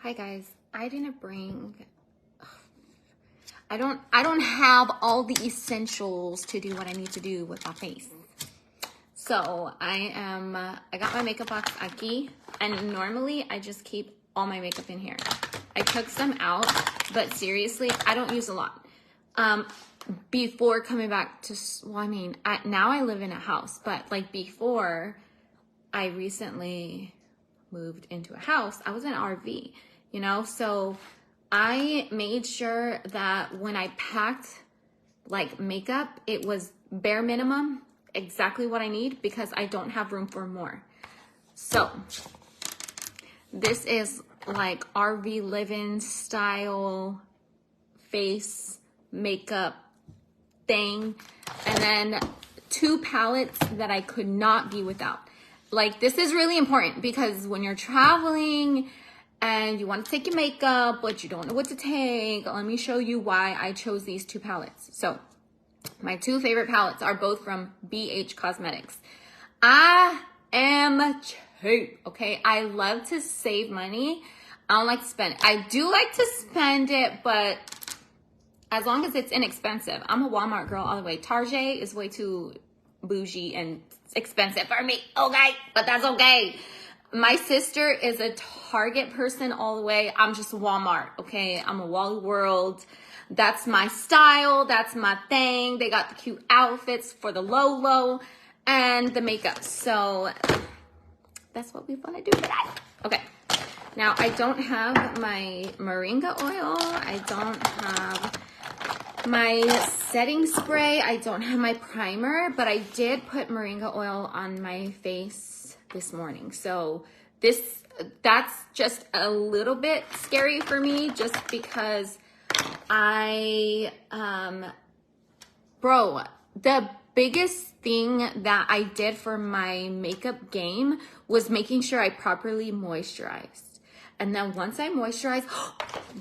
Hi guys, I didn't bring, I don't have all the essentials to do what I need to do with my face. So I got my makeup box aquí, and normally I just keep all my makeup in here. I took some out, but seriously, I don't use a lot. Before coming back to, now I live in a house, but like before I recently moved into a house, I was in an RV, so I made sure that when I packed like makeup, it was bare minimum, exactly what I need, because I don't have room for more. So this is like RV living style face makeup thing, and then 2 palettes that I could not be without. Like, this is really important because when you're traveling and you want to take your makeup but you don't know what to take, let me show you why I chose these 2 palettes. So my 2 favorite palettes are both from BH Cosmetics. I am cheap, okay? I love to save money. I don't like to spend it. I do like to spend it, but as long as it's inexpensive. I'm a Walmart girl all the way. Target is way too bougie and expensive for me, okay? But that's okay. My sister is a Target person all the way. I'm just Walmart, okay? I'm a Wally World. That's my style. That's my thing. They got the cute outfits for the low and the makeup. So that's what we want to do today. Okay. Now, I don't have my moringa oil. I don't have my setting spray. I don't have my primer, but I did put moringa oil on my face this morning. So that's just a little bit scary for me, just because the biggest thing that I did for my makeup game was making sure I properly moisturized. And then once I moisturize,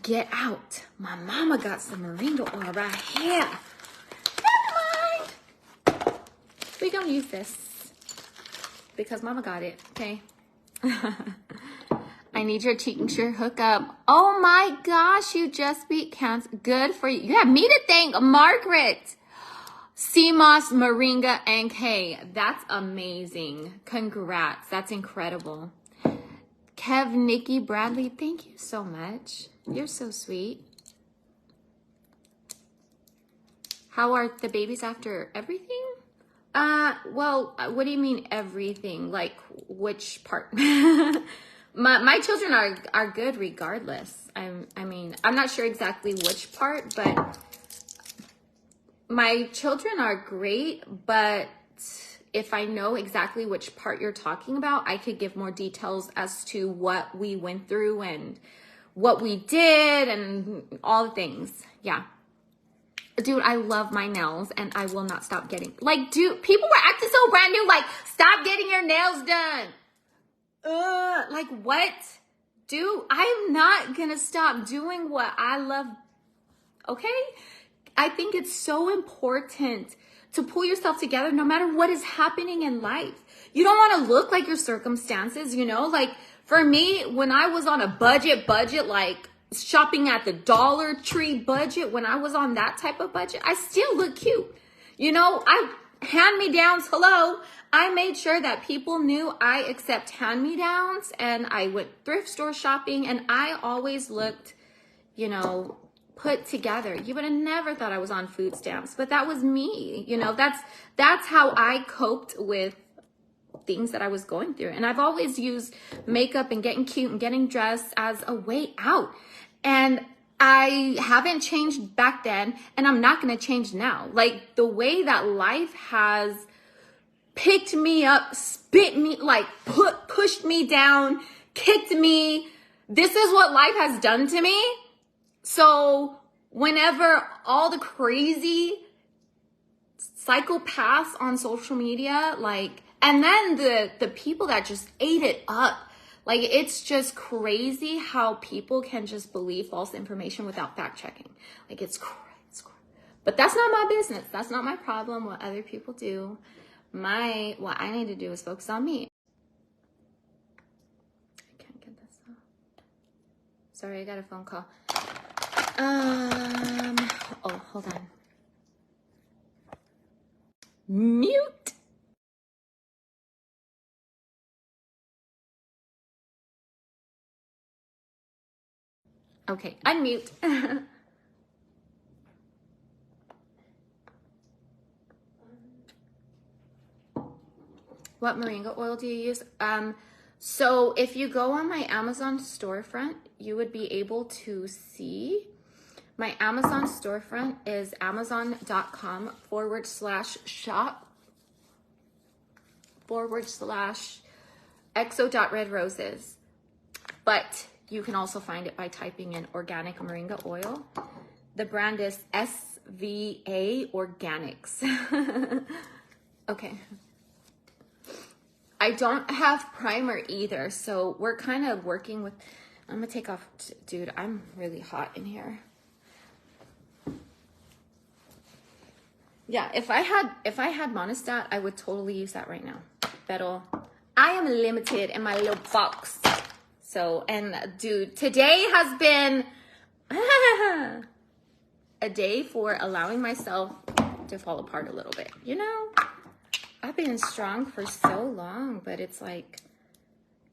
get out. My mama got some moringa oil right here. Never mind. We gonna use this because mama got it, okay? I need your tincture hookup. Oh my gosh, you just beat cancer. Good for you. You have me to thank, Margaret. CMOS, Moringa, and K. That's amazing. Congrats. That's incredible. Kev, Nikki, Bradley, thank you so much. You're so sweet. How are the babies after everything? Well, what do you mean everything? Like, which part? My children are good regardless. I'm not sure exactly which part, but my children are great, but if I know exactly which part you're talking about, I could give more details as to what we went through and what we did and all the things. Yeah. Dude, I love my nails and I will not stop getting, like, dude, people were acting so brand new, like, stop getting your nails done. Like, what? Dude, I'm not gonna stop doing what I love, okay? I think it's so important to pull yourself together no matter what is happening in life. You don't want to look like your circumstances, like for me, when I was on a budget, like shopping at the Dollar Tree budget, when I was on that type of budget, I still look cute. I hand-me-downs, hello. I made sure that people knew I accept hand-me-downs, and I went thrift store shopping, and I always looked, put together. You would have never thought I was on food stamps, but that was me. That's how I coped with things that I was going through. And I've always used makeup and getting cute and getting dressed as a way out. And I haven't changed back then, and I'm not going to change now. Like, the way that life has picked me up, spit me, like pushed me down, kicked me. This is what life has done to me. So whenever all the crazy psychopaths on social media, and then the people that just ate it up, like, it's just crazy how people can just believe false information without fact checking. Like, it's crazy. But that's not my business. That's not my problem, what other people do. What I need to do is focus on me. I can't get this out. Sorry, I got a phone call. Oh, hold on. Mute. Okay, unmute. What moringa oil do you use? So if you go on my Amazon storefront, you would be able to see my Amazon storefront is amazon.com/shop/exo.redroses. But you can also find it by typing in organic moringa oil. The brand is SVA Organics. Okay. I don't have primer either, so we're kind of working with, I'm gonna take off, dude, I'm really hot in here. Yeah, if I had Monistat, I would totally use that right now. But I am limited in my little box. So, and dude, today has been a day for allowing myself to fall apart a little bit, you know? I've been strong for so long, but it's like,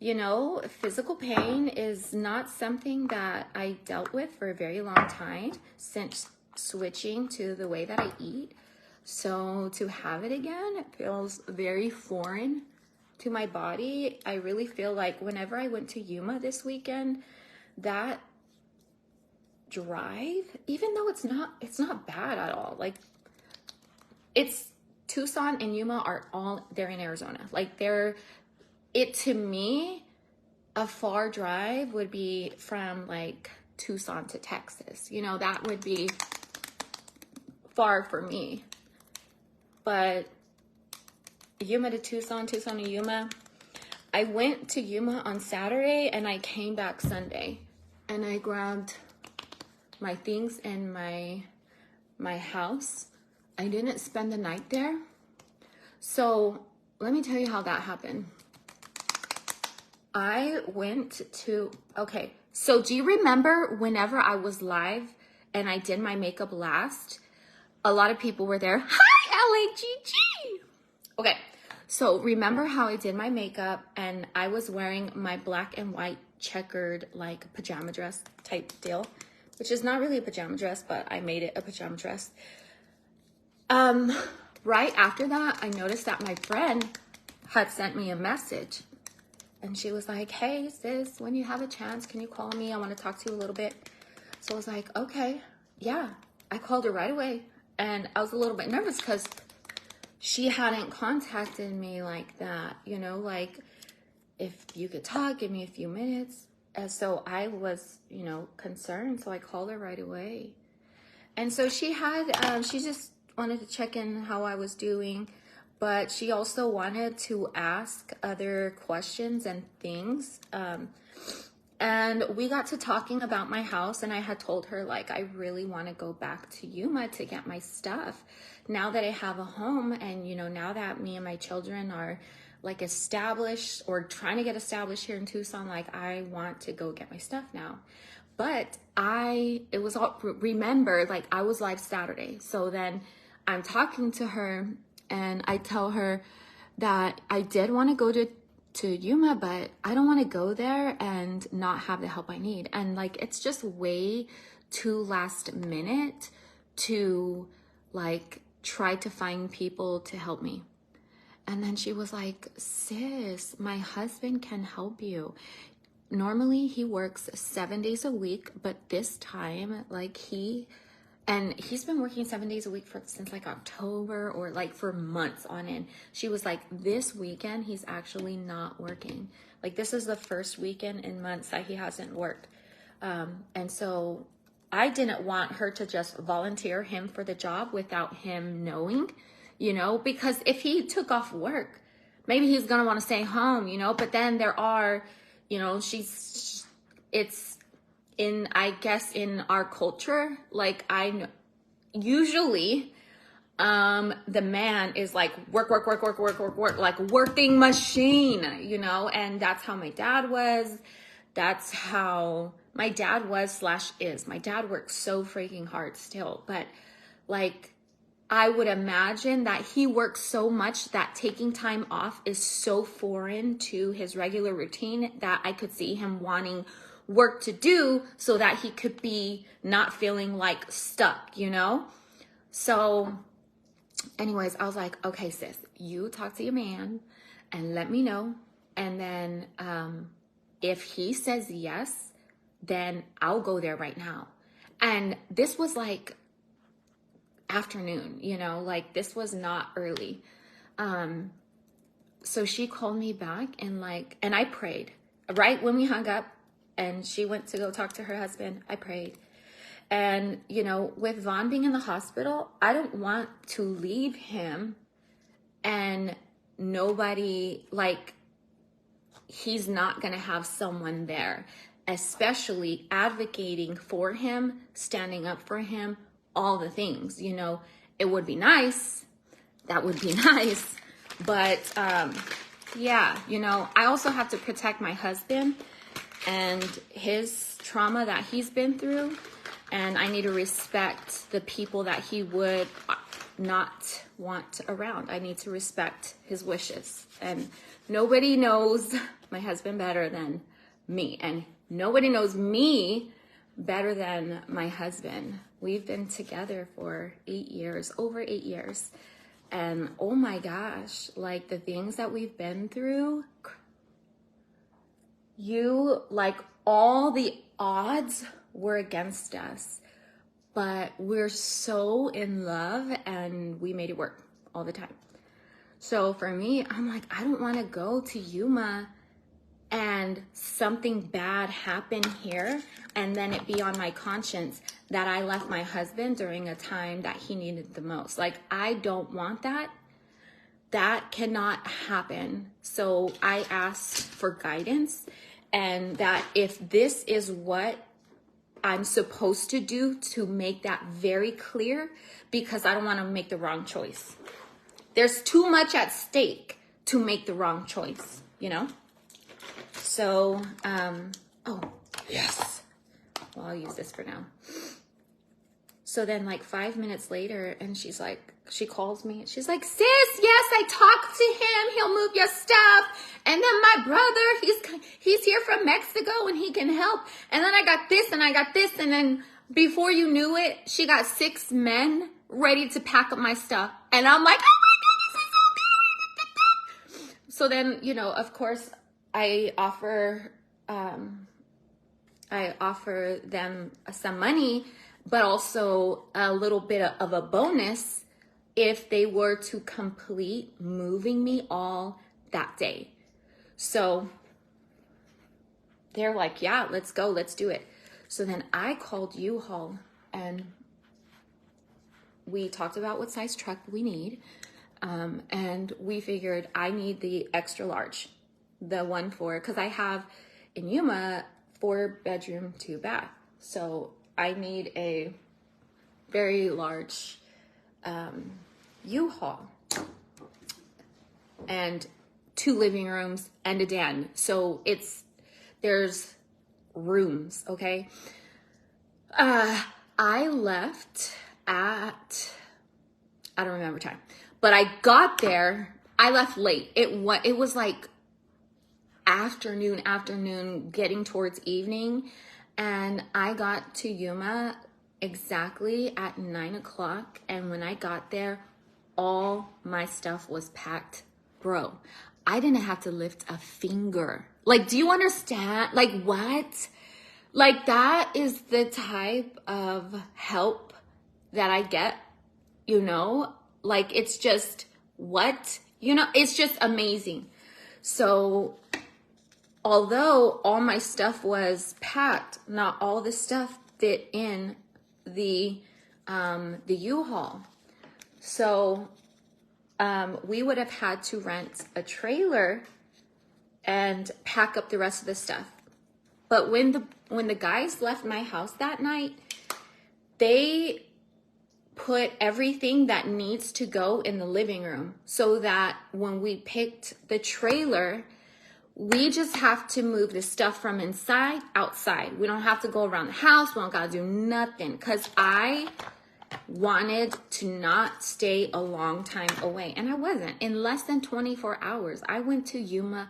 you know, physical pain is not something that I dealt with for a very long time since switching to the way that I eat. So to have it again, it feels very foreign to my body. I really feel like whenever I went to Yuma this weekend, that drive, even though it's not bad at all. Like, it's Tucson and Yuma are all, they're in Arizona. Like, to me, a far drive would be from like Tucson to Texas. You know, that would be far for me. But Yuma to Tucson, Tucson to Yuma. I went to Yuma on Saturday and I came back Sunday. And I grabbed my things in my house. I didn't spend the night there. So let me tell you how that happened. I went to, okay, so do you remember whenever I was live and I did my makeup last? A lot of people were there. Hi, LAGG! Okay, so remember how I did my makeup and I was wearing my black and white checkered like pajama dress type deal, which is not really a pajama dress, but I made it a pajama dress. Right after that, I noticed that my friend had sent me a message. And she was like, hey, sis, when you have a chance, can you call me? I want to talk to you a little bit. So I was like, okay, yeah. I called her right away. And I was a little bit nervous because she hadn't contacted me like that. You know, like, if you could talk, give me a few minutes. And so I was, you know, concerned. So I called her right away. And so she just wanted to check in how I was doing. But she also wanted to ask other questions and things. And we got to talking about my house, and I had told her, like, I really want to go back to Yuma to get my stuff. Now that I have a home, and, you know, now that me and my children are, like, established or trying to get established here in Tucson, like, I want to go get my stuff now. But it was all, remember, like, I was live Saturday. So then I'm talking to her, and I tell her that I did want to go to Yuma, but I don't want to go there and not have the help I need. And like, it's just way too last minute to like try to find people to help me. And then she was like, sis, my husband can help you. Normally he works 7 days a week, but this time, like, he's been working 7 days a week since like October, or like for months on end. She was like, this weekend, he's actually not working. Like, this is the first weekend in months that he hasn't worked. And so I didn't want her to just volunteer him for the job without him knowing, you know, because if he took off work, maybe he's going to want to stay home, you know, but then there are, you know, I guess in our culture, like, I know, usually, the man is like work, like working machine, you know, and that's how my dad was. that's how my dad was / is. My dad works so freaking hard still, but like, I would imagine that he works so much that taking time off is so foreign to his regular routine that I could see him wanting work to do so that he could be not feeling like stuck, you know? So anyways, I was like, okay, sis, you talk to your man and let me know. And then if he says yes, then I'll go there right now. And this was like afternoon, you know, like this was not early. So she called me back and I prayed right when we hung up and she went to go talk to her husband. I prayed. And, you know, with Vaughn being in the hospital, I don't want to leave him and nobody, like, he's not going to have someone there, especially advocating for him, standing up for him, all the things, you know. It would be nice. That would be nice. But, yeah, you know, I also have to protect my husband and his trauma that he's been through. And I need to respect the people that he would not want around. I need to respect his wishes. And nobody knows my husband better than me. And nobody knows me better than my husband. We've been together for 8 years, over 8 years. And oh my gosh, like the things that we've been through, all the odds were against us, but we're so in love and we made it work all the time. So for me, I'm like, I don't want to go to Yuma and something bad happen here and then it be on my conscience that I left my husband during a time that he needed the most. Like, I don't want that. That cannot happen. So I asked for guidance, and that if this is what I'm supposed to do, to make that very clear, because I don't want to make the wrong choice. There's too much at stake to make the wrong choice, you know? So, oh, yes. Well, I'll use this for now. So then like 5 minutes later, and she's like, she calls me. She's like, sis, yes, I talked to him. He'll move your stuff. And then my brother, he's here from Mexico and he can help. And then I got this and I got this. And then before you knew it, she got 6 men ready to pack up my stuff. And I'm like, oh my goodness. So then, you know, of course, I offer them some money, but also a little bit of a bonus if they were to complete moving me all that day. So they're like, yeah, let's go, let's do it. So then I called U-Haul and we talked about what size truck we need. And we figured I need the extra large, the one for, because I have in Yuma 4-bedroom, 2-bath. So I need a very large U-Haul and 2 living rooms and a den. So there's rooms, okay? I left at, I don't remember time, but I got there, I left late. It was like afternoon, getting towards evening. And I got to Yuma exactly at 9 o'clock. And when I got there, all my stuff was packed. Bro, I didn't have to lift a finger. Like, do you understand? Like, what? Like, that is the type of help that I get, you know? Like, it's just, what? You know, it's just amazing. So although all my stuff was packed, not all the stuff fit in the U-Haul. So we would have had to rent a trailer and pack up the rest of the stuff. But when the guys left my house that night, they put everything that needs to go in the living room so that when we picked the trailer, we just have to move the stuff from inside outside. We don't have to go around the house. We don't got to do nothing. Because I wanted to not stay a long time away. And I wasn't. In less than 24 hours, I went to Yuma,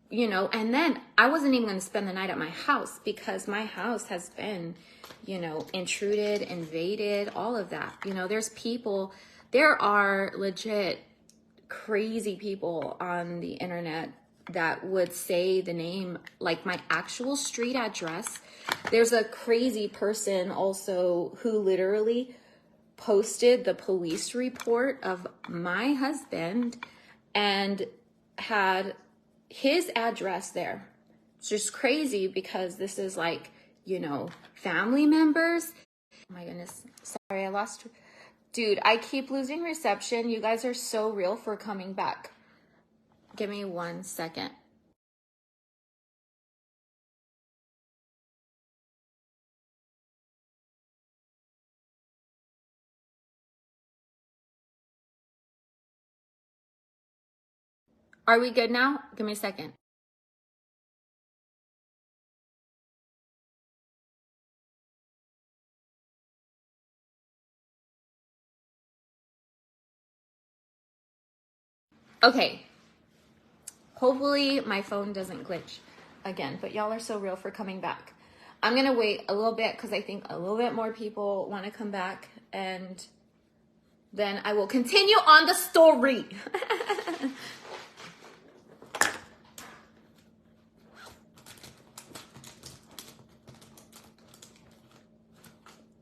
you know, and then I wasn't even going to spend the night at my house because my house has been, you know, intruded, invaded, all of that. You know, there are legit crazy people on the internet that would say the name, like my actual street address. There's a crazy person also who literally posted the police report of my husband and had his address there. It's just crazy because this is like, you know, family members. Oh my goodness. Sorry, I lost. Dude, I keep losing reception. You guys are so real for coming back. Give me 1 second. Are we good now? Give me a second. Okay. Hopefully my phone doesn't glitch again, but y'all are so real for coming back. I'm going to wait a little bit because I think a little bit more people want to come back, and then I will continue on the story.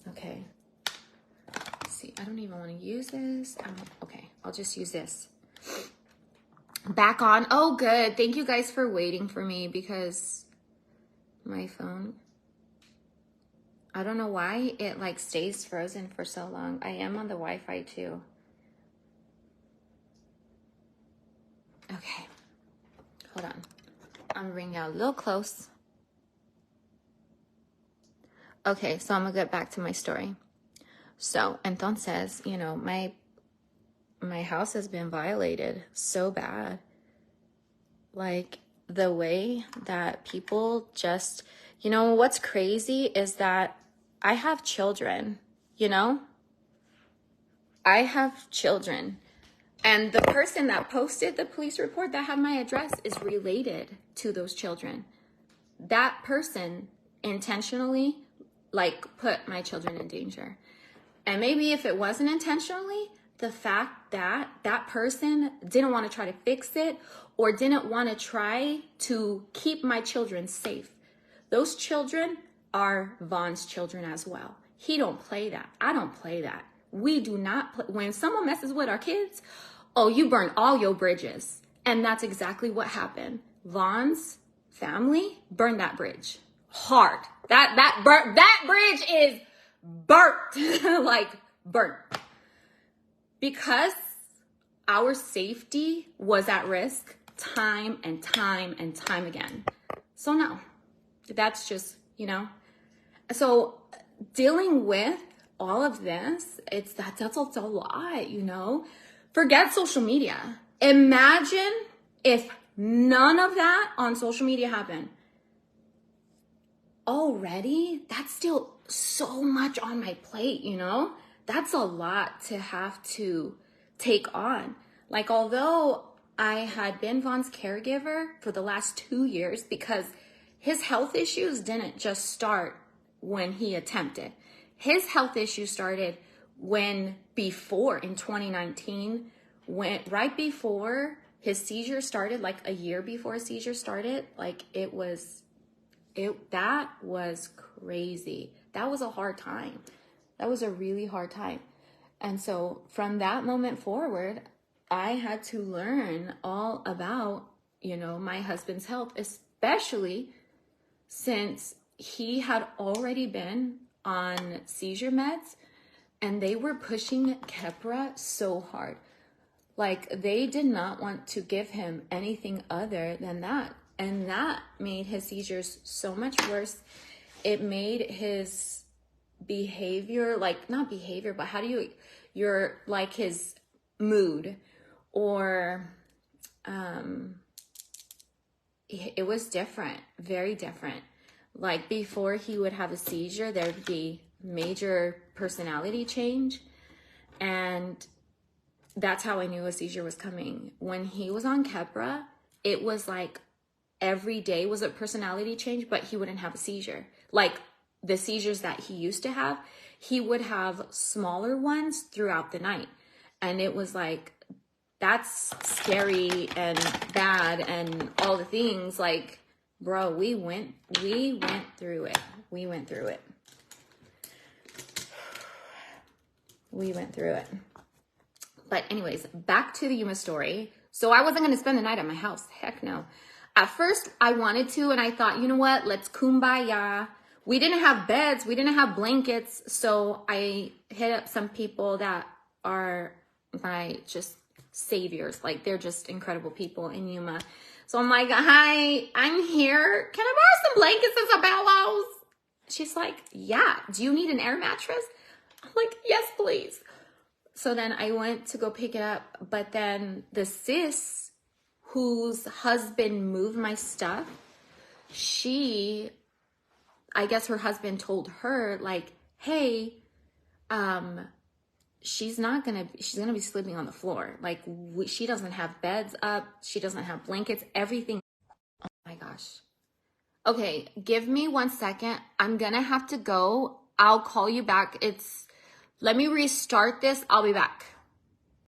Okay. Let's see, I don't even want to use this. Okay, I'll just use this. Back on. Oh, good. Thank you guys for waiting for me because my phone, I don't know why it like stays frozen for so long. I am on the Wi-Fi too. Okay. Hold on. I'm gonna bring you a little close. Okay, so I'm gonna get back to my story. So, entonces, you know, my house has been violated so bad. Like the way that people just, you know, what's crazy is that I have children, you know? I have children. And the person that posted the police report that had my address is related to those children. That person intentionally, like, put my children in danger. And maybe if it wasn't intentionally, the fact that that person didn't want to try to fix it or didn't want to try to keep my children safe. Those children are Vaughn's children as well. He don't play that. I don't play that. We do not play. When someone messes with our kids, oh, you burn all your bridges. And that's exactly what happened. Vaughn's family burned that bridge hard. That bridge is burnt, like burnt. Because our safety was at risk time and time and time again. So no, that's just, you know. So dealing with all of this, that's a lot, you know. Forget social media. Imagine if none of that on social media happened. Already, that's still so much on my plate, you know? That's a lot to have to take on. Like, although I had been Vaughn's caregiver for the last 2 years because his health issues didn't just start when he attempted. His health issues started in 2019, right before his seizure started, like a year before his seizure started. Like that was crazy. That was a hard time. That was a really hard time. And so from that moment forward, I had to learn all about, you know, my husband's health, especially since he had already been on seizure meds and they were pushing Keppra so hard. Like they did not want to give him anything other than that. And that made his seizures so much worse. It made his behavior, like not behavior, but you're like his mood or it was different, very different. Like before he would have a seizure, there would be major personality change. And that's how I knew a seizure was coming. When he was on Keppra, it was like every day was a personality change, but he wouldn't have a seizure. Like the seizures that he used to have, he would have smaller ones throughout the night. And it was like, that's scary and bad and all the things. Like, bro, we went through it. We went through it. We went through it. But anyways, back to the Yuma story. So I wasn't going to spend the night at my house. Heck no. At first, I wanted to, and I thought, you know what? Let's kumbaya. We didn't have beds. We didn't have blankets. So I hit up some people that are my just saviors. Like, they're just incredible people in Yuma. So I'm like, hi, I'm here. Can I borrow some blankets and some pillows? She's like, yeah. Do you need an air mattress? I'm like, yes, please. So then I went to go pick it up. But then the sis whose husband moved my stuff, I guess her husband told her, like, hey, she's gonna be sleeping on the floor. Like, she doesn't have beds up. She doesn't have blankets, everything. Oh my gosh. Okay, give me 1 second. I'm gonna have to go. I'll call you back. Let me restart this. I'll be back.